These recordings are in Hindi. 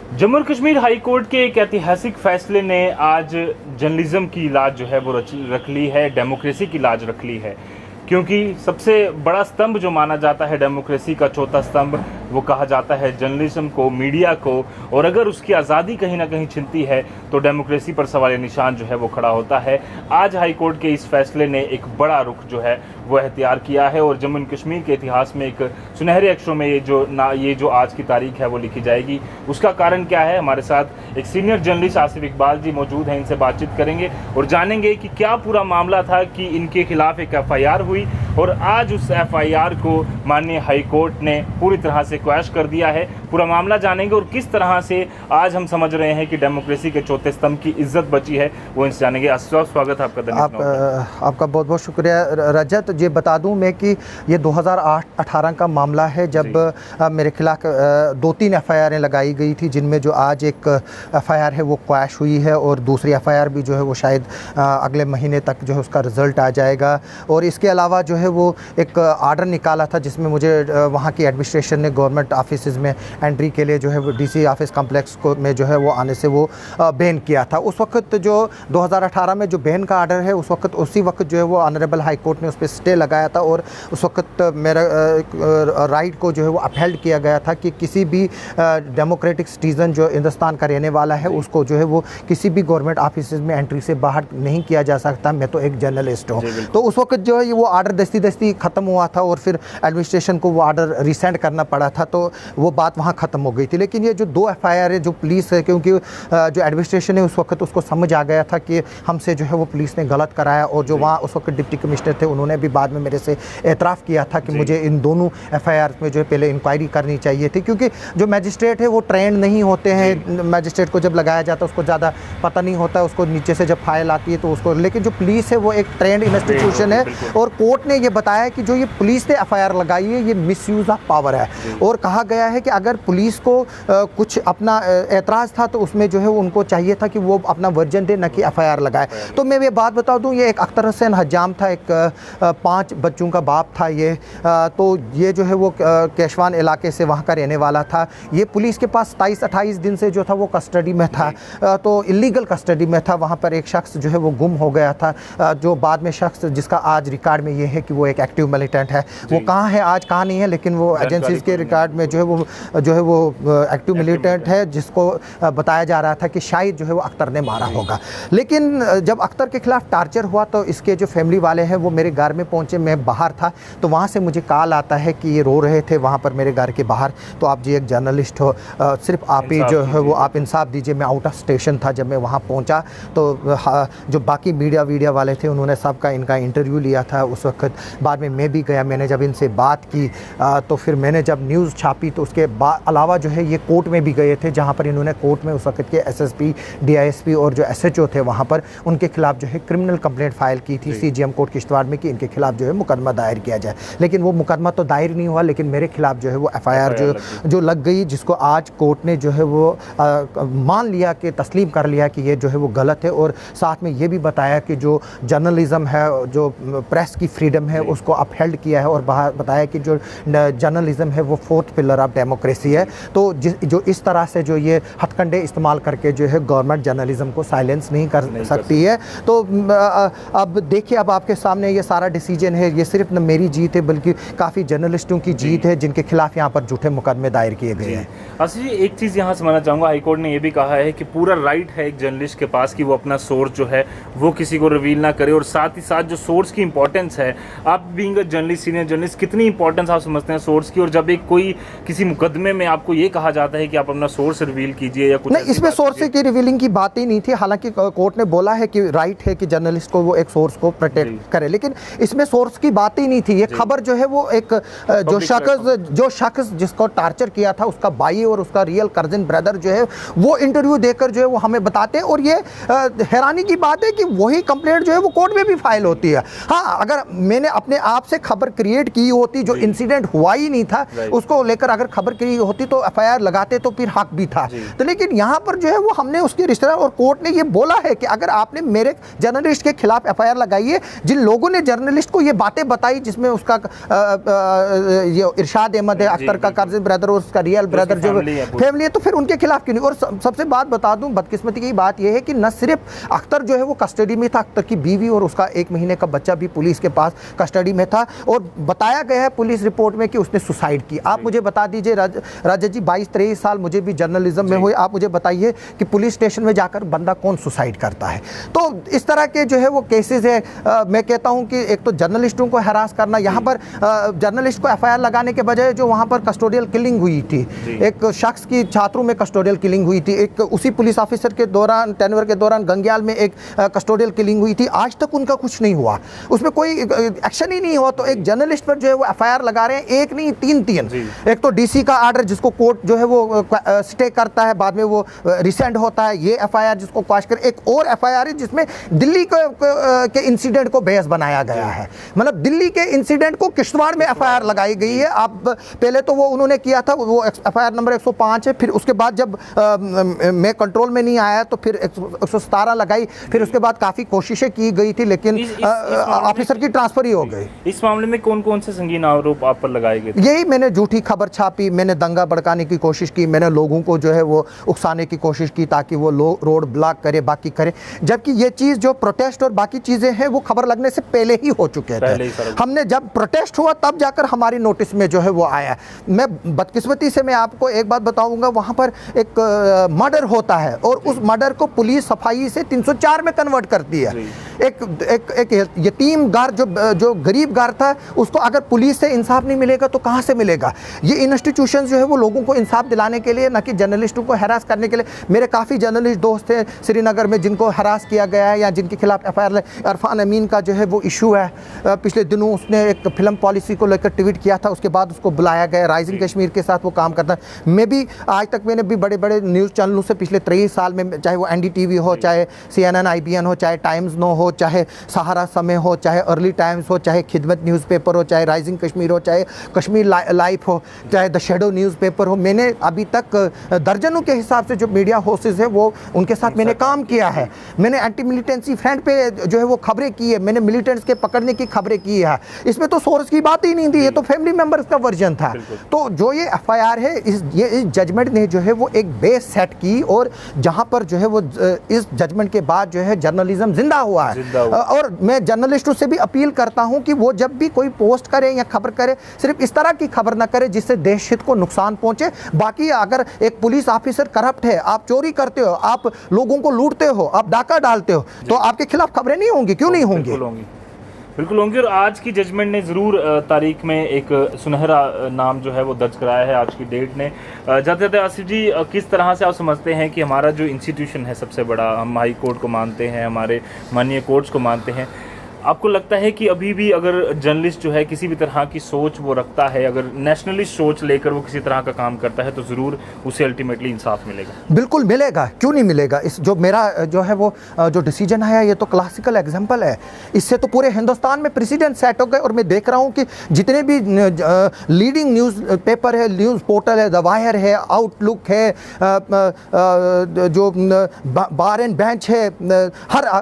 जम्मू और कश्मीर हाई कोर्ट के एक ऐतिहासिक फैसले ने आज जर्नलिज्म की लाज जो है वो रख ली है, डेमोक्रेसी की लाज रख ली है। क्योंकि सबसे बड़ा स्तंभ जो माना जाता है डेमोक्रेसी का, चौथा स्तंभ, वो कहा जाता है जर्नलिज्म को, मीडिया को। और अगर उसकी आज़ादी कहीं ना कहीं छिनती है तो डेमोक्रेसी पर सवाल निशान जो है वो खड़ा होता है। आज हाई कोर्ट के इस फैसले ने एक बड़ा रुख जो है वो अख्तियार किया है और जम्मू एंड कश्मीर के इतिहास में एक सुनहरे अक्षरों में ये जो आज की तारीख है वो लिखी जाएगी। उसका कारण क्या है? हमारे साथ एक सीनियर जर्नलिस्ट आसिफ इकबाल जी मौजूद हैं, इनसे बातचीत करेंगे और जानेंगे कि क्या पूरा मामला था कि इनके खिलाफ एक FIR हुई और आज उस FIR को माननीय हाई कोर्ट ने पूरी तरह से क्वैश कर दिया है। पूरा मामला जानेंगे और किस तरह से आज हम समझ रहे हैं कि डेमोक्रेसी के चौथे स्तंभ की इज्जत बची है, वो इनसे जानेंगे। स्वागत है आपका। आपका बहुत बहुत शुक्रिया रजत। ये बता दूं मैं कि ये 2008-18 का मामला है, जब मेरे खिलाफ 2-3 FIR लगाई गई थी, जिनमें जो आज एक FIR है वो क्वैश हुई है और दूसरी FIR भी जो है वो शायद अगले महीने तक जो है उसका रिज़ल्ट आ जाएगा। और इसके अलावा जो है वो एक आर्डर निकाला था जिसमें मुझे वहाँ की एडमिनिस्ट्रेशन ने गवर्नमेंट ऑफिस में एंट्री के लिए जो है वो DC ऑफिस कॉम्प्लेक्स को में जो है वो आने से वो बैन किया था। उस वक्त जो 2018 में जो बैन का आर्डर है, उसी वक्त जो है वो ऑनरेबल हाई कोर्ट ने उस पर स्टे लगाया था और उस वक्त मेरा राइट को जो है वो अपहेल्ड किया गया था कि किसी भी डेमोक्रेटिक सिटीज़न जो हिंदुस्तान का रहने वाला है उसको जो है वो किसी भी गवर्नमेंट ऑफिस में एंट्री से बाहर नहीं किया जा सकता। मैं तो एक जर्नलिस्ट हूँ। तो उस वक्त जो है वो आर्डर दस्ती ख़त्म हुआ था और फिर एडमिनिस्ट्रेशन को वो आर्डर रिसेंड करना पड़ा था, तो वो बात वहाँ ख़त्म हो गई थी। लेकिन ये जो 2 FIR है जो पुलिस है, क्योंकि जो एडमिनिस्ट्रेशन है उस वक्त उसको समझ आ गया था कि हमसे जो है वो पुलिस ने गलत कराया और जो वहाँ उस वक्त डिप्टी कमिश्नर थे उन्होंने भी बाद में मेरे से एतराफ़ किया था कि मुझे इन दोनों FIR में जो है पहले इंक्वायरी करनी चाहिए थी, क्योंकि जो मैजिस्ट्रेट है वो ट्रेंड नहीं होते हैं। मैजिस्ट्रेट को जब लगाया जाता है उसको ज़्यादा पता नहीं होता, उसको नीचे से जब फाइल आती है तो उसको, लेकिन जो पुलिस है वो एक ट्रेंड इंस्टीट्यूशन है और कोर्ट ने ये बताया कि जो ये पुलिस ने FIR लगाई है ये मिसयूज़ ऑफ पावर है। और कहा गया है कि अगर पुलिस को कुछ अपना एतराज़ था तो उसमें जो है उनको चाहिए था कि वो अपना वर्जन दे, न कि FIR लगाए। तो मैं ये बात बता दूं, ये एक अख्तर हुसैन हजाम था, एक 5 बच्चों का बाप था ये। तो ये जो है वो केशवान इलाके से वहाँ का रहने वाला था। ये पुलिस के पास 27-28 दिन से जो था वो कस्टडी में था, तो इलीगल कस्टडी में था। वहाँ पर एक शख्स जो है वो गुम हो गया था, जो बाद में शख्स जिसका आज रिकॉर्ड में ये है कि वो एक एक्टिव मिलिटेंट है। वो कहाँ है आज, कहाँ नहीं है, लेकिन वो एजेंसीज़ के रिकॉर्ड में जो है वो एक्टिव मिलिटेंट है, जिसको बताया जा रहा था कि शायद जो है वो अख्तर ने मारा होगा। लेकिन जब अख्तर के खिलाफ टार्चर हुआ तो इसके जो फैमिली वाले हैं वो मेरे घर में पहुंचे। मैं बाहर था तो वहाँ से मुझे कॉल आता है कि ये रो रहे थे वहाँ पर मेरे घर के बाहर। तो आप जी एक जर्नलिस्ट हो, सिर्फ आप ही जो है वो आप इंसाफ दीजिए। मैं आउट ऑफ स्टेशन था जब मैं वहाँ पहुँचा, तो जो बाकी मीडिया वाले थे उन्होंने सबका इनका इंटरव्यू लिया था उस वक्त। बाद में मैं भी गया, मैंने जब इनसे बात की तो फिर मैंने जब न्यूज़ छापी तो उसके अलावा जो है ये कोर्ट में भी गए थे, जहाँ पर इन्होंने कोर्ट में उस वक्त के SSP, DISP और जो SHO थे वहाँ पर उनके खिलाफ जो है क्रिमिनल कंप्लेंट फाइल की थी CGM कोर्ट किश्तवाड़ में कि इनके खिलाफ जो है मुकदमा दायर किया जाए। लेकिन वो मुकदमा तो दायर नहीं हुआ, लेकिन मेरे खिलाफ जो है वो FIR जो लग गई, जिसको आज कोर्ट ने जो है वो मान लिया कि तस्लीम कर लिया कि ये जो है वो गलत है। और साथ में ये भी बताया कि जो जर्नलिज़म है, जो प्रेस की फ्रीडम है, उसको अपहेल्ड किया है और बताया कि जो जर्नलिज़म है वो 4th पिलर ऑफ डेमोक्रेसी है। तो जो इस तरह से जो ये हथकंडे इस्तेमाल करके जो है गवर्नमेंट जर्नलिज्म को साइलेंस नहीं कर सकती है। तो अब देखिए, अब आपके सामने ये सारा डिसीजन है, ये सिर्फ न मेरी जीत है बल्कि काफ़ी जर्नलिस्टों की जीत है जिनके खिलाफ यहाँ पर झूठे मुकदमे दायर किए गए हैं। आसिफ जी, एक चीज़ यहाँ समझना चाहूँगा, हाई कोर्ट ने ये भी कहा है कि पूरा राइट है एक जर्नलिस्ट के पास कि वो अपना सोर्स जो है वो किसी को रिवील ना करे, और साथ ही साथ जो सोर्स की इंपॉर्टेंस है, आप being a journalist, senior journalist, कितनी इंपॉर्टेंस आप समझते हैं सोर्स की? और जब एक कोई किसी मुकदमे में आपको ये कहा जाता है कि आप अपना सोर्स रिवील कीजिए या कुछ नहीं, इसमें सोर्स की रिवीलिंग की बात ही नहीं थी। हालांकि कोर्ट ने बोला है कि राइट है कि जर्नलिस्ट को वो एक सोर्स को प्रोटेक्ट करे, लेकिन इसमें सोर्स की बात ही नहीं थी। ये खबर जो है वो एक जो शख्स जिसको टार्चर किया था उसका भाई और उसका रियल कजिन ब्रदर जो है वो इंटरव्यू देकर जो है वो हमें बताते हैं। और ये हैरानी की बात है कि वही कंप्लेंट जो है वो कोर्ट में भी फाइल होती है। हाँ, अगर उन्होंने अपने आप से खबर क्रिएट की होती, जो इंसिडेंट हुआ ही नहीं था उसको लेकर अगर खबर की होती तो एफआईआर लगाते तो फिर हक भी था। तो लेकिन यहाँ पर जो है वो हमने उसके रिश्तेदार और कोर्ट ने ये बोला है कि अगर आपने मेरे जर्नलिस्ट के खिलाफ एफआईआर लगाई है, जिन लोगों ने जर्नलिस्ट को ये बातें बताई जिसमें उसका ये इरशाद अहमद है, अख्तर का कजिन ब्रदर और उसका रियल ब्रदर जो फैमिली है, तो फिर उनके खिलाफ क्यों नहीं। और सबसे बात बता दूं, बदकिस्मती की बात यह है कि न सिर्फ अख्तर जो है वो कस्टडी में था, अख्तर की बीवी और उसका 1 महीने का बच्चा भी पुलिस के पास कस्टडी में था और बताया गया है पुलिस रिपोर्ट में कि उसने सुसाइड की। आप मुझे बता दीजिए राजा जी, 22-23 साल मुझे भी जर्नलिज्म में हुए, आप मुझे बताइए कि पुलिस स्टेशन में जाकर बंदा कौन सुसाइड करता है। तो इस तरह के जो है वो केसेस है। मैं कहता हूं कि एक तो जर्नलिस्टों को हरास करना, यहाँ पर जर्नलिस्ट को एफआईआर लगाने के बजाय जो वहाँ पर कस्टोडियल किलिंग हुई थी, एक शख्स की छात्रों में कस्टोडियल किलिंग हुई थी, एक उसी पुलिस ऑफिसर के दौरान टेनवर के दौरान गंग्याल में एक कस्टोडियल किलिंग हुई थी। आज तक उनका कुछ नहीं हुआ, उसमें कोई एक्शन ही नहीं हुआ। तो एक जर्नलिस्ट पर जो है वो एफआईआर लगा रहे हैं, एक नहीं 3-3। एक तो डीसी का आर्डर जिसको कोर्ट जो है वो स्टे करता है, बाद में वो रिसेंड होता है, ये एफआईआर जिसको क्वाश कर, एक और एफआईआर है जिसमें दिल्ली के इंसिडेंट को बेहस बनाया गया है। मतलब दिल्ली के इंसिडेंट को किश्तवाड़ में एफआईआर लगाई गई है। आप पहले तो वो उन्होंने किया था, वो एफआईआर नंबर 105 है, फिर उसके बाद जब मैं कंट्रोल में नहीं आया तो फिर 117 लगाई, फिर उसके बाद काफ़ी कोशिशें की गई थी लेकिन ऑफिसर की ट्रांसफर ही हो गई। इस मामले में कौन कौन से संगीन आरोप आप पर लगाए गए? यही, मैंने झूठी खबर छापी, मैंने दंगा भड़काने की कोशिश की, मैंने लोगों को जो है वो उकसाने की कोशिश की ताकि वो लोग रोड ब्लॉक करे, बाकी करे, जबकि ये चीज़ जो प्रोटेस्ट और बाकी चीज़ें हैं वो खबर लगने से पहले ही हो चुके थे। हमने जब प्रोटेस्ट हुआ तब जाकर हमारी नोटिस में जो है वो आया। मैं बदकिस्मती से मैं आपको एक बात बताऊंगा, वहाँ पर एक मर्डर होता है और उस मर्डर को पुलिस सफाई से 304 में कन्वर्ट करती है। एक यतीम घर जो गरीब घर था, उसको अगर पुलिस से इंसाफ नहीं मिलेगा तो कहाँ से मिलेगा। ये इंस्टीट्यूशन जो है वो लोगों को इंसाफ दिलाने के लिए, ना कि जर्नलिस्टों को हरास करने के लिए। मेरे काफ़ी जर्नलिस्ट दोस्त थे श्रीनगर में जिनको हरास किया गया है या जिनके खिलाफ एफआईआर। इरफान अमीन का जो है वो इशू है, पिछले दिनों उसने एक फिल्म पॉलिसी को लेकर ट्वीट किया था, उसके बाद उसको बुलाया गया। राइजिंग कश्मीर के साथ वो काम करता है। मैं भी आज तक मैंने भी बड़े बड़े न्यूज़ चैनलों से पिछले 23 साल में, चाहे वो NDTV हो, चाहे CNN IBN हो, चाहे टाइम्स नो हो, चाहे सहारा समय हो, चाहे अर्ली टाइम्स हो, चाहे खिदमत न्यूज़पेपर हो, चाहे राइजिंग कश्मीर हो, चाहे कश्मीर लाइफ हो, चाहे द शेडो न्यूज़पेपर हो, मैंने अभी तक दर्जनों के हिसाब से जो मीडिया हाउसेस है वो उनके साथ मैंने काम किया है। मैंने एंटी मिलिटेंसी फ्रंट पे जो है वो खबरें की है, मैंने मिलिटेंट्स के पकड़ने की खबरें की है। इसमें तो सोर्स की बात ही नहीं थी, ये तो फैमिली मेंबर्स का वर्जन था। तो जो ये एफआईआर है, इस जजमेंट ने जो है वो एक बेस सेट की और जहाँ पर जो है वो इस जजमेंट के बाद जो है जर्नलिज्म जिंदा हुआ है। और मैं जर्नलिस्टों से भी अपील करता हूँ कि वो जब भी कोई पोस्ट करे या खबर करे, सिर्फ इस तरह की खबर ना करे जिससे देश हित को नुकसान पहुँचे। बाकी अगर एक पुलिस ऑफिसर करप्ट है, आप चोरी करते हो, आप लोगों को लूटते हो, आप डाका डालते हो, तो आपके खिलाफ खबरें नहीं होंगी, क्यों नहीं होंगी? बिल्कुल होंगी। और आज की जजमेंट ने ज़रूर तारीख में एक सुनहरा नाम जो है वो दर्ज कराया है आज की डेट ने। जाते जाते आसिफ जी, किस तरह से आप समझते हैं कि हमारा जो इंस्टीट्यूशन है सबसे बड़ा, हम हाई कोर्ट को मानते हैं, हमारे माननीय कोर्ट्स को मानते हैं, आपको लगता है कि अभी भी अगर जर्नलिस्ट जो है किसी भी तरह की सोच वो रखता है, अगर नेशनलिस्ट सोच लेकर वो किसी तरह का काम करता है, तो ज़रूर उसे अल्टीमेटली इंसाफ मिलेगा? बिल्कुल मिलेगा, क्यों नहीं मिलेगा। इस जो मेरा जो है वो जो डिसीजन है, ये तो क्लासिकल एग्जांपल है। इससे तो पूरे हिंदुस्तान में प्रेसिडेंट सेट हो गए। और मैं देख रहा हूँ कि जितने भी लीडिंग न्यूज़ पेपर है, न्यूज़ पोर्टल है, द वायर है, आउटलुक है, जो बार एंड बेंच है,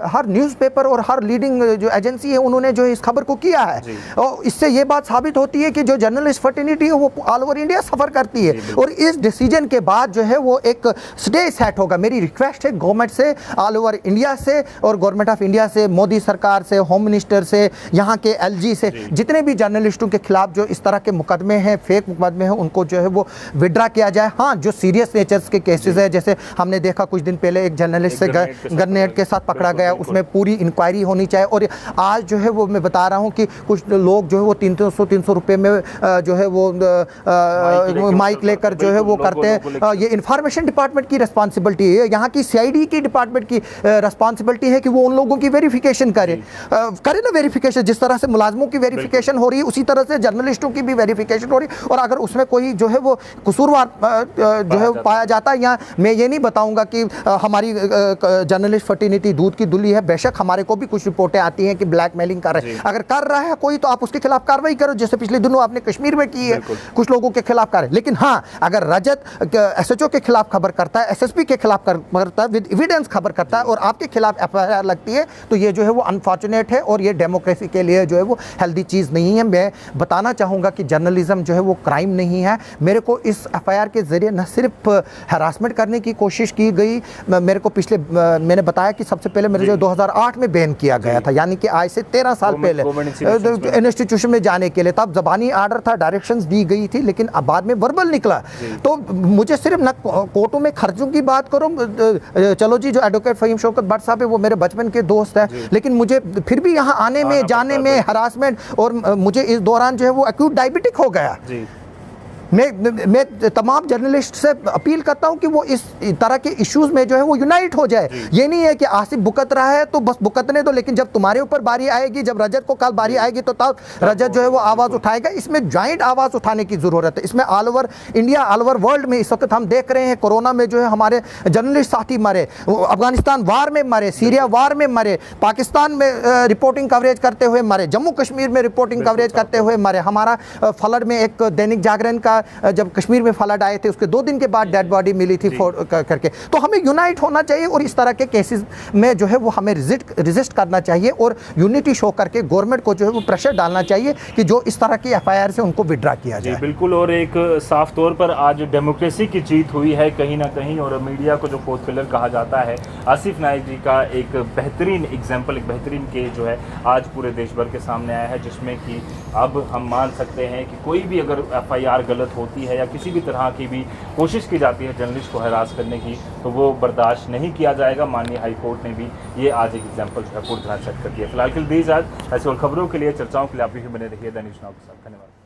हर न्यूज़पेपर और हर लीडिंग जो एजेंसी है उन्होंने जो इस खबर को किया है। और इससे ये बात साबित होती है कि जो जर्नलिस्ट फर्टिनिटी है वो ऑल ओवर इंडिया सफ़र करती है। और इस डिसीजन के बाद जो है वो एक स्टे सेट होगा। मेरी रिक्वेस्ट है गवर्नमेंट से, ऑल ओवर इंडिया से और गवर्नमेंट ऑफ इंडिया से, मोदी सरकार से, होम मिनिस्टर से, यहाँ के LG से, जितने भी जर्नलिस्टों के खिलाफ जो इस तरह के मुकदमे हैं, फेक मुकदमे हैं, उनको जो है वो विड्रा किया जाए। हाँ, जो सीरियस नेचर्स के केसेस है, जैसे हमने देखा कुछ दिन पहले एक जर्नलिस्ट से ग्रेनेड के साथ पकड़ा गया, उसमें पूरी इंक्वायरी होनी चाहिए। और आज जो है वो मैं बता रहा हूँ कि कुछ लोग जो है वो 300 रुपये में जो है वो माइक लेकर जो है वो करते हैं। ये इंफॉर्मेशन डिपार्टमेंट की रिस्पॉन्सिबिलिटी है, यहाँ की CID की डिपार्टमेंट की रिस्पॉन्सिबिलिटी है कि वो उन लोगों की वेरिफिकेशन करे ना वेरिफिकेशन। जिस तरह से मुलाजमों की वेरिफिकेशन हो रही है, उसी तरह से जर्नलिस्टों की भी वेरिफिकेशन हो रही है। और अगर उसमें कोई जो है वो कसूरवार जो है पाया जाता है, या मैं ये नहीं बताऊँगा कि हमारी जर्नलिस्ट फर्टिनिटी दूध की दुली है, बेशक हमारे को भी कुछ रिपोर्टें आती हैं कि कि ब्लैकमेलिंग कर रहे हैं। अगर कर रहा है कोई तो आप उसके खिलाफ कार्रवाई करो, जैसे पिछले दिनों आपने कश्मीर में की है, कुछ लोगों के खिलाफ कर रहे। लेकिन हाँ, अगर रजत SHO के खिलाफ खबर करता है, SSP के खिलाफ करता है, विद एविडेंस खबर करता है और आपके खिलाफ FIR लगती है, तो ये जो है वो अनफॉर्चुनेट है और ये डेमोक्रेसी के लिए जो है वो हेल्दी चीज़ नहीं है। मैं बताना चाहूँगा कि जर्नलिज्म जो है वो क्राइम नहीं है। मेरे को इस FIR के ज़रिए न सिर्फ हरासमेंट करने की कोशिश की गई, मेरे को मैंने बताया कि सबसे पहले मेरे जो 2008 में बैन किया गया था, यानी कि आज से 13 साल पहले इंस्टीट्यूशन में जाने के लिए। तब ज़बानी आर्डर था, डायरेक्शंस दी गई थी, लेकिन अब बाद में वर्बल निकला। तो मुझे सिर्फ न कोर्टों में खर्चों की बात करो, चलो जी, जो एडवोकेट फ़हीम शौकत भट्ट साहब है वो मेरे बचपन के दोस्त है, लेकिन मुझे फिर भी यहाँ आने में, जाने में हरासमेंट, और मुझे इस दौरान जो है वो एक्यूट डायबिटिक हो गया। मैं तमाम जर्नलिस्ट से अपील करता हूं कि वो इस तरह के इश्यूज में जो है वो यूनाइट हो जाए। ये नहीं है कि आसिफ भुगत रहा है तो बस भुगतने दो, लेकिन जब तुम्हारे ऊपर बारी आएगी, जब रजत को कल बारी आएगी, तो तब रजत जो है वो आवाज़ उठाएगा। इसमें जॉइंट आवाज़ उठाने की ज़रूरत है। इसमें all over India, all over world में इस वक्त हम देख रहे हैं, कोरोना में जो है हमारे जर्नलिस्ट साथी मरे, अफगानिस्तान वार में मरे, सीरिया वार में मरे, पाकिस्तान में रिपोर्टिंग कवरेज करते हुए मरे, जम्मू कश्मीर में रिपोर्टिंग कवरेज करते हुए मरे। हमारा फ्लड में एक दैनिक जागरण का जब कश्मीर में फ्लड आए थे, उसके 2 दिन के बाद डेड बॉडी मिली थी करके। तो हमें यूनाइट होना चाहिए और इस तरह के केसेस में जो है वो हमें रेजिस्ट करना चाहिए और यूनिटी शो करके गवर्नमेंट को जो है वो प्रेशर डालना चाहिए कि जो इस तरह की FIR से उनको विड्रा किया जाए। बिल्कुल, और एक साफ तौर पर आज डेमोक्रेसी की जीत हुई है कहीं ना कहीं, और मीडिया को जो फोर्थ पिलर कहा जाता है, आसिफ नाइक जी का एक बेहतरीन एग्जाम्पल, एक बेहतरीन केस जो है आज पूरे देश भर के सामने आया है, जिसमें कि अब हम मान सकते हैं कि कोई भी अगर FIR गलत होती है या किसी भी तरह की भी कोशिश की जाती है जर्नलिस्ट को हरास करने की, तो वो बर्दाश्त नहीं किया जाएगा। माननीय हाई कोर्ट ने भी ये आज एक एग्जाम्पल जो है पूरी तरह सेट कर दिया। फिलहाल के लिए दीजिए आज ऐसी और खबरों के लिए, चर्चाओं के लिए आप भी बने रहिए दैनिक चुनाव के साथ। धन्यवाद।